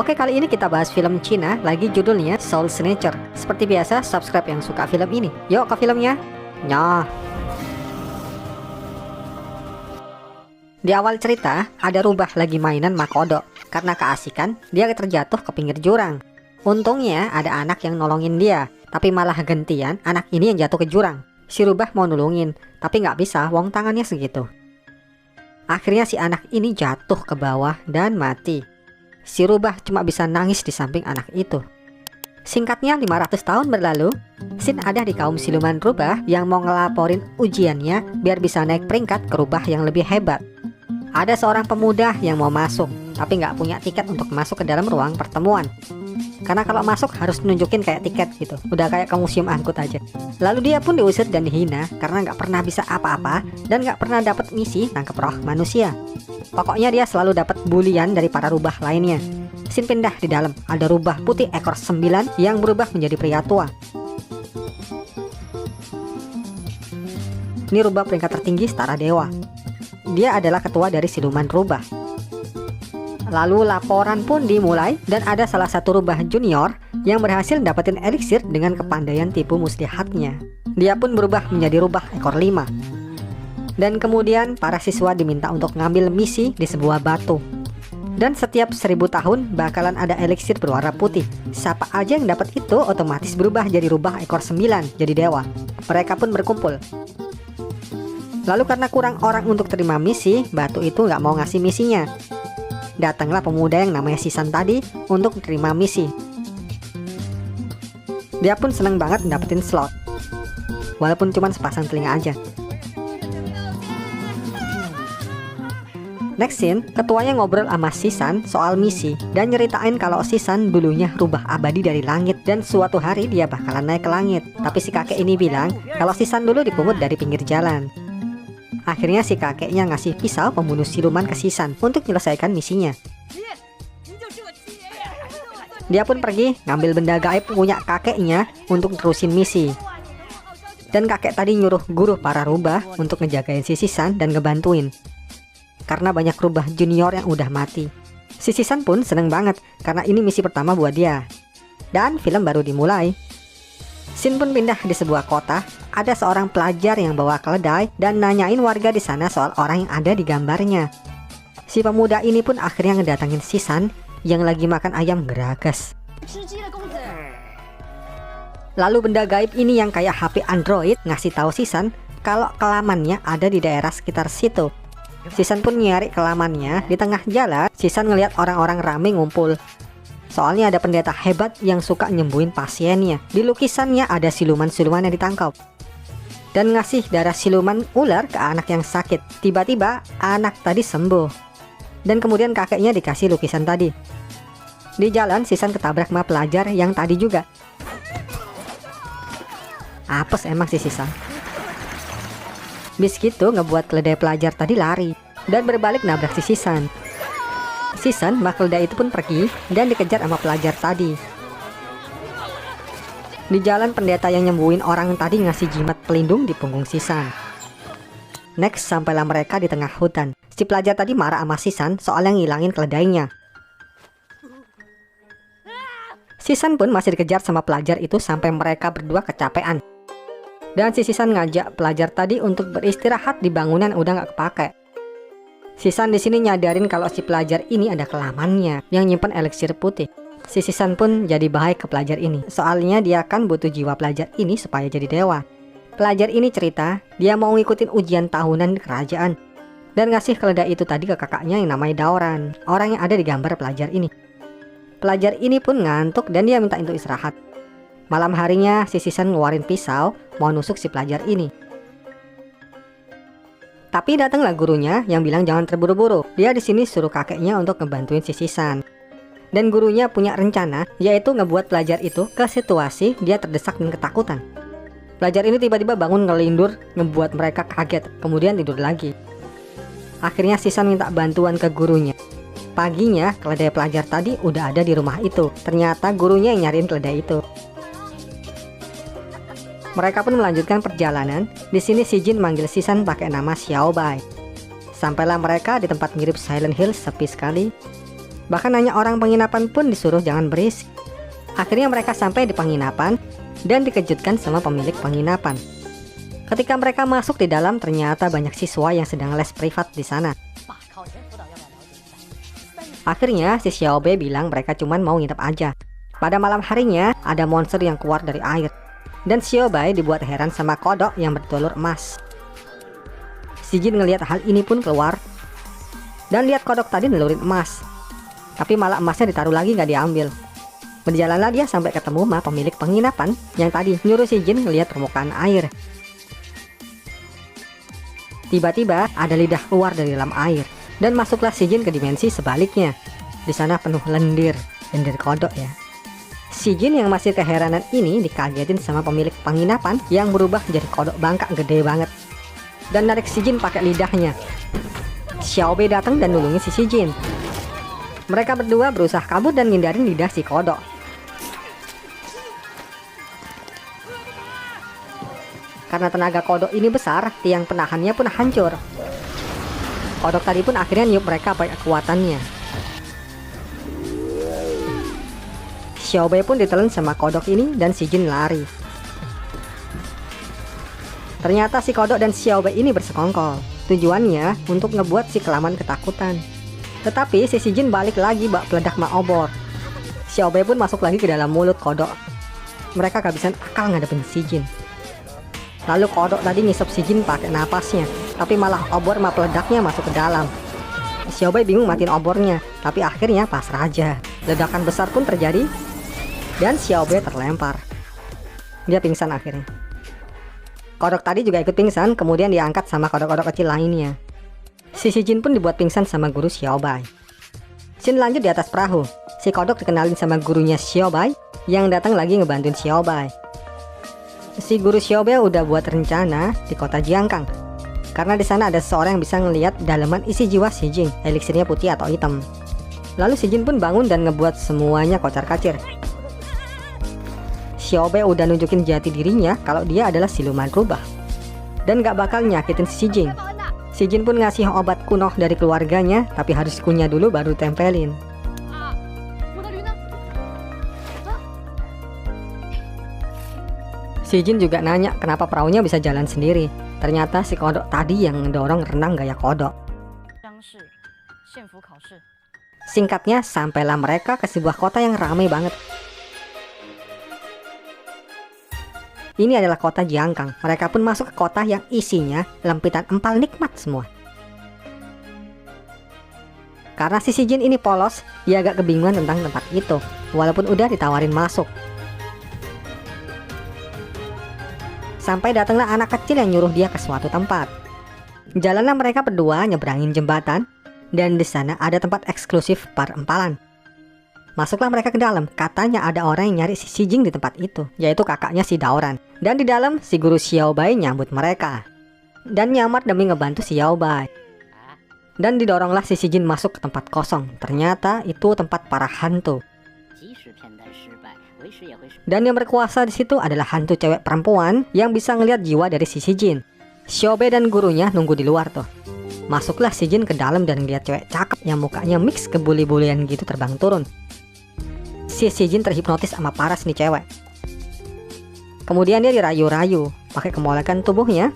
Oke, kali ini kita bahas film Cina, lagi judulnya Soul Snatcher. Seperti biasa, subscribe yang suka film ini. Yuk ke filmnya. Nyah. Di awal cerita, ada rubah lagi mainan makodo. Karena keasikan, dia terjatuh ke pinggir jurang. Untungnya ada anak yang nolongin dia, tapi malah gantian anak ini yang jatuh ke jurang. Si rubah mau nulungin, tapi nggak bisa, wong tangannya segitu. Akhirnya si anak ini jatuh ke bawah dan mati. Si rubah cuma bisa nangis di samping anak itu. Singkatnya 500 tahun berlalu, Sin ada di kaum siluman rubah yang mau ngelaporin ujiannya biar bisa naik peringkat ke rubah yang lebih hebat. Ada seorang pemuda yang mau masuk, tapi nggak punya tiket untuk masuk ke dalam ruang pertemuan. Karena kalau masuk harus nunjukin kayak tiket gitu, udah kayak ke museum angkut aja. Lalu dia pun diusir dan dihina karena nggak pernah bisa apa-apa dan nggak pernah dapat misi nangkep roh manusia. Pokoknya dia selalu dapat bulian dari para rubah lainnya. Sin pindah di dalam, ada rubah putih ekor 9 yang berubah menjadi pria tua. Ini rubah peringkat tertinggi setara dewa. Dia adalah ketua dari siluman rubah. Lalu laporan pun dimulai dan ada salah satu rubah junior yang berhasil dapetin eliksir dengan kepandaian tipu muslihatnya. Dia pun berubah menjadi rubah ekor 5. Dan kemudian para siswa diminta untuk ngambil misi di sebuah batu. Dan setiap 1000 tahun bakalan ada eliksir berwarna putih. Siapa aja yang dapat itu otomatis berubah jadi rubah ekor 9, jadi dewa. Mereka pun berkumpul. Lalu karena kurang orang untuk terima misi, batu itu nggak mau ngasih misinya. Datanglah pemuda yang namanya Sisan tadi untuk terima misi. Dia pun seneng banget dapetin slot, walaupun cuma sepasang telinga aja. Next scene, ketuanya ngobrol sama Sisan soal misi dan nyeritain kalau Sisan dulunya rubah abadi dari langit dan suatu hari dia bakalan naik ke langit. Tapi si kakek ini bilang kalau Sisan dulu dipungut dari pinggir jalan. Akhirnya si kakeknya ngasih pisau pembunuh siluman ke Sisan untuk menyelesaikan misinya. Dia pun pergi ngambil benda gaib punya kakeknya untuk terusin misi. Dan kakek tadi nyuruh guru para rubah untuk ngejagain si Sisan dan ngebantuin. Karena banyak rubah junior yang udah mati. Si Sisan pun seneng banget karena ini misi pertama buat dia. Dan film baru dimulai. Sin pun pindah di sebuah kota. Ada seorang pelajar yang bawa keledai dan nanyain warga di sana soal orang yang ada di gambarnya. Si pemuda ini pun akhirnya ngedatangin Sisan yang lagi makan ayam geragas. Lalu benda gaib ini yang kayak HP Android ngasih tahu Sisan kalau kelamannya ada di daerah sekitar situ. Sisan pun nyari kelamannya di tengah jalan. Sisan ngelihat orang-orang rame ngumpul. Soalnya ada pendeta hebat yang suka nyembuhin pasiennya. Di lukisannya ada siluman-siluman yang ditangkap dan ngasih darah siluman ular ke anak yang sakit. Tiba-tiba anak tadi sembuh. Dan kemudian kakeknya dikasih lukisan tadi. Di jalan Sisan ketabrak sama pelajar yang tadi juga. Apes emang si Sisan. Bis gitu ngebuat keledai pelajar tadi lari dan berbalik nabrak si Sisan. Sisan sama keledai itu pun pergi dan dikejar sama pelajar tadi. Di jalan pendeta yang nyembuhin orang tadi ngasih jimat pelindung di punggung Sisan. Next sampailah mereka di tengah hutan. Si pelajar tadi marah sama Sisan soal yang ngilangin keledainya. Sisan pun masih dikejar sama pelajar itu sampai mereka berdua kecapean. Dan si Sisan ngajak pelajar tadi untuk beristirahat di bangunan udah nggak kepake. Sisan di sini nyadarin kalau si pelajar ini ada kelamannya yang nyimpen eliksir putih. Si Sisan pun jadi baik ke pelajar ini. Soalnya dia kan butuh jiwa pelajar ini supaya jadi dewa. Pelajar ini cerita dia mau ngikutin ujian tahunan di kerajaan dan ngasih keledai itu tadi ke kakaknya yang namanya Daoran, orang yang ada di gambar pelajar ini. Pelajar ini pun ngantuk dan dia minta untuk istirahat. Malam harinya si Sisan ngeluarin pisau mau nusuk si pelajar ini. Tapi datanglah gurunya yang bilang jangan terburu-buru. Dia di sini suruh kakeknya untuk ngebantuin si Sisan. Dan gurunya punya rencana yaitu ngebuat pelajar itu ke situasi dia terdesak dan ketakutan. Pelajar ini tiba-tiba bangun ngelindur, ngebuat mereka kaget, kemudian tidur lagi. Akhirnya Sisan minta bantuan ke gurunya. Paginya keledai pelajar tadi udah ada di rumah itu. Ternyata gurunya yang nyariin keledai itu. Mereka pun melanjutkan perjalanan. Di sini si Jin manggil Sisan pakai nama Xiaobai. Sampailah mereka di tempat mirip Silent Hill, sepi sekali. Bahkan hanya orang penginapan pun disuruh jangan berisik. Akhirnya mereka sampai di penginapan dan dikejutkan sama pemilik penginapan. Ketika mereka masuk di dalam, ternyata banyak siswa yang sedang les privat di sana. Akhirnya si Xiaobei bilang mereka cuma mau nginep aja. Pada malam harinya ada monster yang keluar dari air, dan Xiaobei dibuat heran sama kodok yang bertelur emas. Si Jin ngelihat hal ini pun keluar dan lihat kodok tadi nelurin emas, tapi malah emasnya ditaruh lagi nggak diambil. Berjalanlah dia sampai ketemu sama pemilik penginapan yang tadi nyuruh si Jin ngelihat permukaan air. Tiba-tiba ada lidah keluar dari dalam air dan masuklah si Jin ke dimensi sebaliknya. Di sana penuh lendir kodok ya. Si Jin yang masih keheranan ini dikagetin sama pemilik penginapan yang berubah jadi kodok bangka gede banget dan narik si Jin pakai lidahnya. Xiaobei datang dan nulungi si Jin. Mereka berdua berusaha kabur dan ngindarin lidah si kodok. Karena tenaga kodok ini besar, tiang penahannya pun hancur. Kodok tadi pun akhirnya niup mereka pakai kekuatannya. Xiaobei pun ditelan sama kodok ini dan si Jin lari. Ternyata si kodok dan Xiaobei ini bersekongkol. Tujuannya untuk ngebuat si kelaman ketakutan. Tetapi si Jin balik lagi bak peledak mak obor. Xiaobei pun masuk lagi ke dalam mulut kodok. Mereka kehabisan akal ngadepin si Jin. Lalu kodok tadi ngisep si Jin pakai napasnya, tapi malah obor sama peledaknya masuk ke dalam. Xiaobei bingung matiin obornya, tapi akhirnya pasrah aja. Ledakan besar pun terjadi dan Xiaobei terlempar. Dia pingsan akhirnya. Kodok tadi juga ikut pingsan, kemudian diangkat sama kodok-kodok kecil lainnya. Si Jin pun dibuat pingsan sama guru Xiaobei. Scene lanjut di atas perahu. Si kodok dikenalin sama gurunya Xiaobei yang datang lagi ngebantuin Xiaobei. Si guru Xiaobei udah buat rencana di kota Jiangkang, karena di sana ada seseorang yang bisa ngelihat dalaman isi jiwa si Jin, eliksirnya putih atau hitam. Lalu si Jin pun bangun dan ngebuat semuanya kocar-kacir. Xiaobei udah nunjukin jati dirinya kalau dia adalah siluman rubah dan gak bakal nyakitin si Jin. Si Jin pun ngasih obat kuno dari keluarganya, tapi harus dikunyah dulu baru tempelin. Si Jin juga nanya kenapa perahunya bisa jalan sendiri. Ternyata si kodok tadi yang ngedorong renang gaya kodok. Singkatnya, sampailah mereka ke sebuah kota yang ramai banget. Ini adalah kota Jiangkang. Mereka pun masuk ke kota yang isinya lempitan empal nikmat semua. Karena si Jin ini polos, dia agak kebingungan tentang tempat itu, walaupun udah ditawarin masuk. Sampai datanglah anak kecil yang nyuruh dia ke suatu tempat. Jalanlah mereka berdua nyebrangin jembatan, dan di sana ada tempat eksklusif para empalan. Masuklah mereka ke dalam. Katanya ada orang yang nyari si Jing di tempat itu, yaitu kakaknya si Daoran. Dan di dalam si guru Xiaobei nyambut mereka dan nyamar demi ngebantu Xiaobei. Dan didoronglah si Jin masuk ke tempat kosong. Ternyata itu tempat para hantu. Dan yang berkuasa di situ adalah hantu cewek perempuan yang bisa ngelihat jiwa dari si Jin. Xiaobei dan gurunya nunggu di luar tuh. Masuklah si Jin ke dalam dan lihat cewek cakep yang mukanya mix kebuli-bulian gitu terbang turun. Si Jin terhipnotis sama paras nih cewek. Kemudian dia dirayu-rayu pakai kemolekan tubuhnya.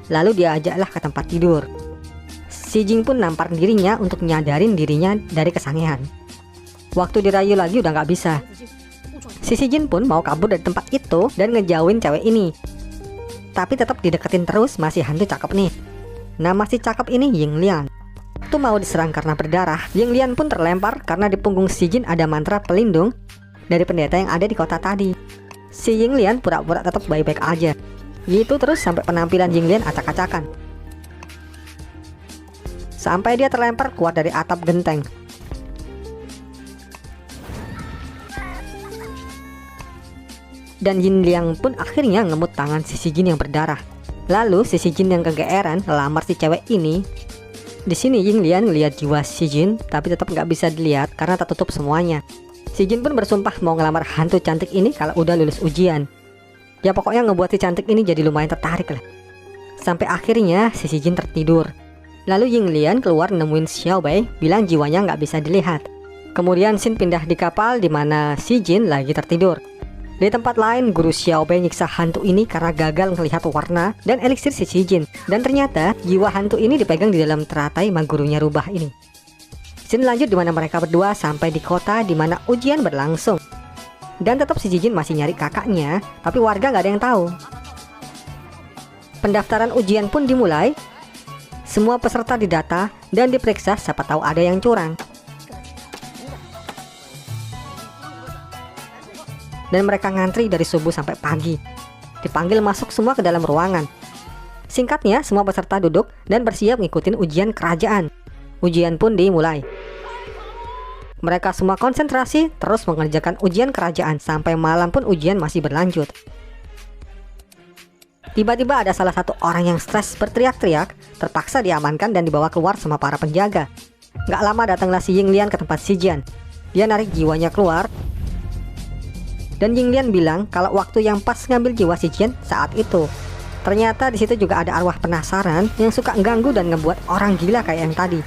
Lalu diajaklah ke tempat tidur. Si Jin pun nampar dirinya untuk nyadarin dirinya dari kesangihan. Waktu dirayu lagi udah gak bisa. Si Jin pun mau kabur dari tempat itu dan ngejauhin cewek ini. Tapi tetap dideketin terus, masih hantu cakep nih. Nama si cakep ini Ying Lian. Tuh mau diserang karena berdarah. Ying Lian pun terlempar karena di punggung si Jin ada mantra pelindung dari pendeta yang ada di kota tadi. Si Ying Lian pura-pura tetap baik-baik aja. Gitu terus sampai penampilan Ying Lian acak-acakan. Sampai dia terlempar keluar dari atap genteng. Dan Yin Liang pun akhirnya ngemut tangan si Jin yang berdarah. Lalu si Jin yang kegeeran ngelamar si cewek ini. Di sini Ying Lian ngelihat jiwa si Jin, tapi tetap nggak bisa dilihat karena tertutup semuanya. Si Jin pun bersumpah mau ngelamar hantu cantik ini kalau udah lulus ujian. Ya pokoknya ngebuat si cantik ini jadi lumayan tertarik lah. Sampai akhirnya si Jin tertidur. Lalu Yinglian keluar nemuin Xiaobei, bilang jiwanya nggak bisa dilihat. Kemudian Xin pindah di kapal di mana si Jin lagi tertidur. Di tempat lain, guru Xiaobei nyiksa hantu ini karena gagal melihat warna dan eliksir si Jin. Dan ternyata jiwa hantu ini dipegang di dalam teratai gurunya rubah ini. Xin lanjut di mana mereka berdua sampai di kota di mana ujian berlangsung. Dan tetap si Jin masih nyari kakaknya, tapi warga nggak ada yang tahu. Pendaftaran ujian pun dimulai. Semua peserta didata dan diperiksa, siapa tahu ada yang curang. Dan mereka ngantri dari subuh sampai pagi. Dipanggil masuk semua ke dalam ruangan. Singkatnya, semua peserta duduk dan bersiap ngikutin ujian kerajaan. Ujian pun dimulai. Mereka semua konsentrasi terus mengerjakan ujian kerajaan sampai malam pun ujian masih berlanjut. Tiba-tiba ada salah satu orang yang stres berteriak-teriak, terpaksa diamankan dan dibawa keluar sama para penjaga. Gak lama datanglah si Yinglian ke tempat si Jian. Dia narik jiwanya keluar. Dan Yinglian bilang kalau waktu yang pas ngambil jiwa si Jian saat itu. Ternyata di situ juga ada arwah penasaran yang suka ganggu dan ngebuat orang gila kayak yang tadi.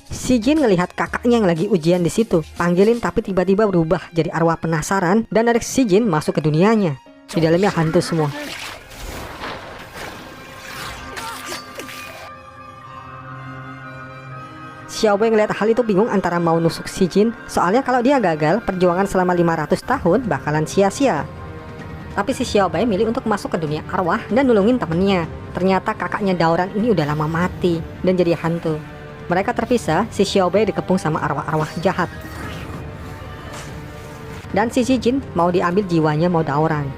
Si Jin ngelihat kakaknya yang lagi ujian di situ, panggilin tapi tiba-tiba berubah jadi arwah penasaran dan narik si Jin masuk ke dunianya. Di dalamnya hantu semua. Xiaobei ngeliat hal itu bingung antara mau nusuk si Jin, soalnya kalau dia gagal, perjuangan selama 500 tahun bakalan sia-sia. Tapi si Xiaobei milih untuk masuk ke dunia arwah dan nulungin temennya. Ternyata kakaknya Daoran ini udah lama mati dan jadi hantu. Mereka terpisah, si Xiaobei dikepung sama arwah-arwah jahat. Dan si Jin mau diambil jiwanya mau Daoran.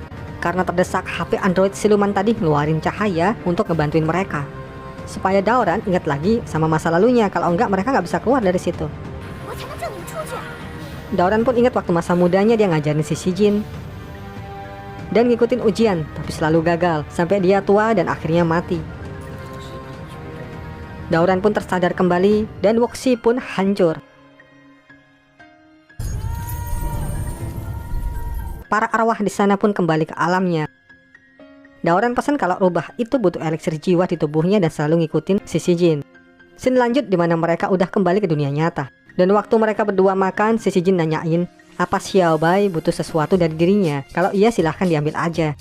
Karena terdesak, HP Android siluman tadi ngeluarin cahaya untuk ngebantuin mereka. Supaya Daoran ingat lagi sama masa lalunya, kalau enggak mereka nggak bisa keluar dari situ. Daoran pun ingat waktu masa mudanya dia ngajarin si Jin dan ngikutin ujian, tapi selalu gagal sampai dia tua dan akhirnya mati. Daoran pun tersadar kembali dan Wuxi pun hancur. Para arwah di sana pun kembali ke alamnya. Daoran pesan kalau rubah itu butuh eliksir jiwa di tubuhnya dan selalu ngikutin si Jin. Scene lanjut di mana mereka udah kembali ke dunia nyata. Dan waktu mereka berdua makan, si Jin nanyain apa Xiaobei butuh sesuatu dari dirinya. Kalau iya silahkan diambil aja.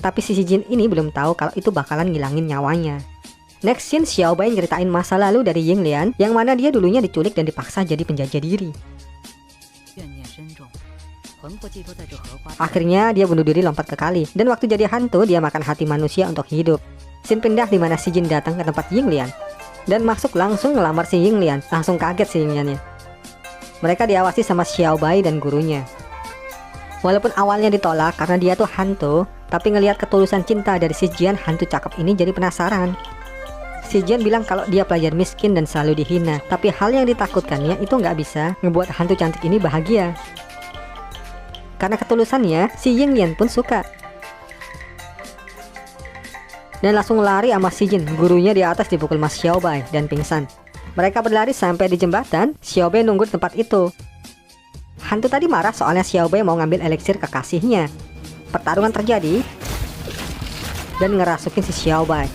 Tapi si Jin ini belum tahu kalau itu bakalan ngilangin nyawanya. Next scene, Xiaobei nyeritain masa lalu dari Yinglian yang mana dia dulunya diculik dan dipaksa jadi penjajah diri. Akhirnya dia bunuh diri lompat ke kali, dan waktu jadi hantu dia makan hati manusia untuk hidup. Scene pindah di mana si Jin datang ke tempat Yinglian dan masuk langsung ngelamar si Yinglian. Langsung kaget si Yingliannya. Mereka diawasi sama Xiaobei dan gurunya. Walaupun awalnya ditolak karena dia tuh hantu, tapi ngelihat ketulusan cinta dari si Jian hantu cakep ini jadi penasaran. Si Jian bilang kalau dia pelajar miskin dan selalu dihina, tapi hal yang ditakutkannya itu nggak bisa ngebuat hantu cantik ini bahagia. Karena ketulusannya, si Yinglian pun suka. Dan langsung lari sama si Jin, gurunya di atas dipukul Mas Xiaobei dan pingsan. Mereka berlari sampai di jembatan, Xiaobei nunggu di tempat itu. Hantu tadi marah soalnya Xiaobei mau ngambil eliksir kekasihnya. Pertarungan terjadi dan ngerasukin si Xiaobei.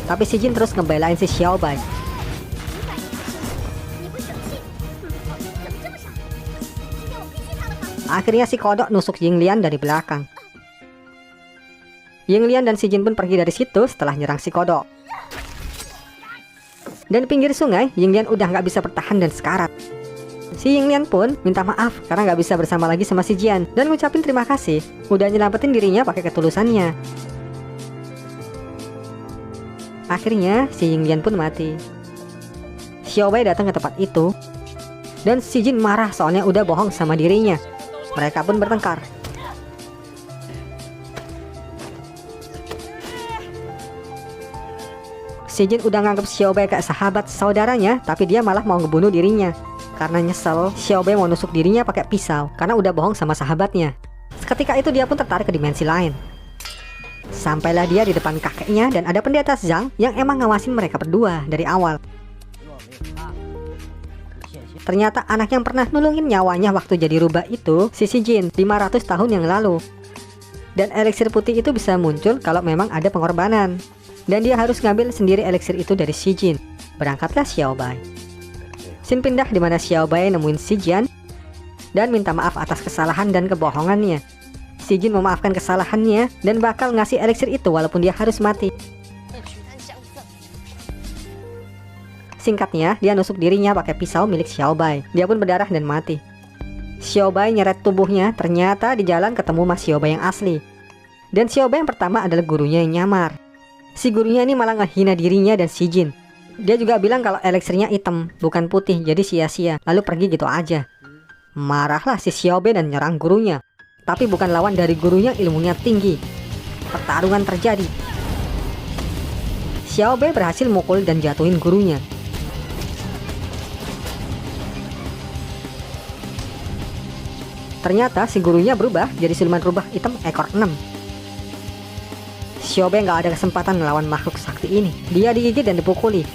Tapi si Jin terus ngebelain si Xiaobei. Akhirnya si kodok nusuk Yinglian dari belakang. Yinglian dan si Jin pun pergi dari situ setelah nyerang si kodok. Dan di pinggir sungai, Yinglian udah nggak bisa bertahan dan sekarat. Si Yinglian pun minta maaf karena nggak bisa bersama lagi sama si Jian dan ngucapin terima kasih udah nyelamatin dirinya pakai ketulusannya. Akhirnya si Yinglian pun mati. Xiaobei datang ke tempat itu dan si Jin marah soalnya udah bohong sama dirinya. Mereka pun bertengkar. Si Jin udah nganggap Xiaobei kayak sahabat saudaranya, tapi dia malah mau ngebunuh dirinya. Karena nyesel, Xiaobei mau nusuk dirinya pakai pisau karena udah bohong sama sahabatnya. Seketika itu dia pun tertarik ke dimensi lain. Sampailah dia di depan kakeknya dan ada pendeta Zhang yang emang ngawasin mereka berdua dari awal. Ternyata anak yang pernah nulungin nyawanya waktu jadi rubah itu si Jin 500 tahun yang lalu. Dan eliksir putih itu bisa muncul kalau memang ada pengorbanan. Dan dia harus ngambil sendiri eliksir itu dari Si Jin. Berangkatlah Xiaobai. Scene pindah di mana Xiaobai nemuin Si Jian dan minta maaf atas kesalahan dan kebohongannya. Si Jin memaafkan kesalahannya dan bakal ngasih eliksir itu walaupun dia harus mati. Singkatnya, dia nusuk dirinya pakai pisau milik Xiaobai. Dia pun berdarah dan mati. Xiaobai nyeret tubuhnya, ternyata di jalan ketemu Mas Xiaobai yang asli. Dan Xiaobai yang pertama adalah gurunya yang nyamar. Si gurunya ini malah ngehina dirinya dan Si Jin. Dia juga bilang kalau eliksirnya hitam, bukan putih, jadi sia-sia, lalu pergi gitu aja. Marahlah si Xiaobai dan nyerang gurunya. Tapi bukan lawan dari gurunya, ilmunya tinggi. Pertarungan terjadi. Xiaobai berhasil mukul dan jatuhin gurunya. Ternyata si gurunya berubah jadi siluman rubah hitam ekor 6. Xiaobai nggak ada kesempatan melawan makhluk sakti ini. Dia digigit dan dipukuli.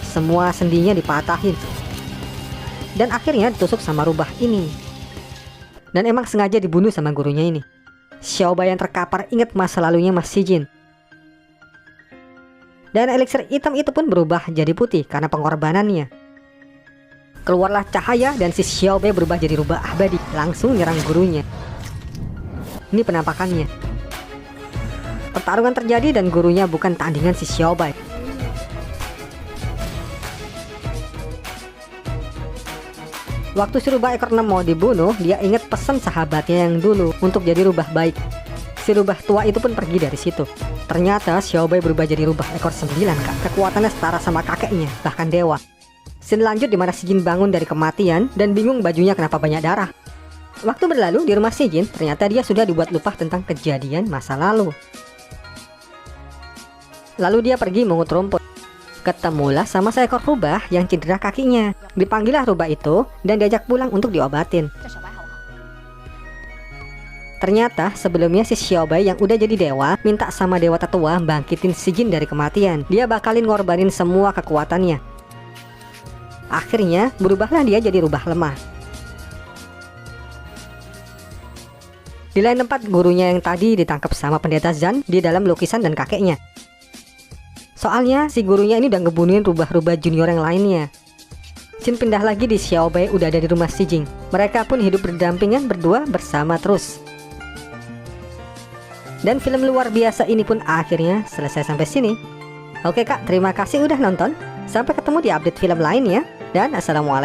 Semua sendinya dipatahin. Dan akhirnya ditusuk sama rubah ini. Dan emang sengaja dibunuh sama gurunya ini. Xiaobai yang terkapar ingat masa lalunya Mas Si Jin. Dan eliksir hitam itu pun berubah jadi putih karena pengorbanannya. Keluarlah cahaya dan si Xiaobai berubah jadi rubah abadi, langsung nyerang gurunya. Ini penampakannya. Pertarungan terjadi dan gurunya bukan tandingan si Xiaobai. Waktu si rubah ekor 6 mau dibunuh, dia ingat pesan sahabatnya yang dulu untuk jadi rubah baik. Si rubah tua itu pun pergi dari situ. Ternyata Xiaobai berubah jadi rubah ekor 9, Kak. Kekuatannya setara sama kakeknya, bahkan dewa. Scene lanjut dimana Si Jin bangun dari kematian dan bingung bajunya kenapa banyak darah. Waktu berlalu di rumah Si Jin, ternyata dia sudah dibuat lupa tentang kejadian masa lalu. Lalu dia pergi mengut rumput. Ketemulah sama seekor rubah yang cedera kakinya. Dipanggillah rubah itu dan diajak pulang untuk diobatin. Ternyata sebelumnya si Xiaobai yang udah jadi dewa minta sama dewa tetua bangkitin Si Jin dari kematian. Dia bakalin ngorbanin semua kekuatannya. Akhirnya berubahlah dia jadi rubah lemah. Di lain tempat, gurunya yang tadi ditangkap sama pendeta Zan di dalam lukisan dan kakeknya. Soalnya si gurunya ini udah ngebunuhin rubah-rubah junior yang lainnya. Scene pindah lagi di Xiaobai udah ada di rumah Si Jin. Mereka pun hidup berdampingan berdua bersama terus. Dan film luar biasa ini pun akhirnya selesai sampai sini. Oke Kak, terima kasih udah nonton. Sampai ketemu di update film lain ya. Dan assalamualaikum.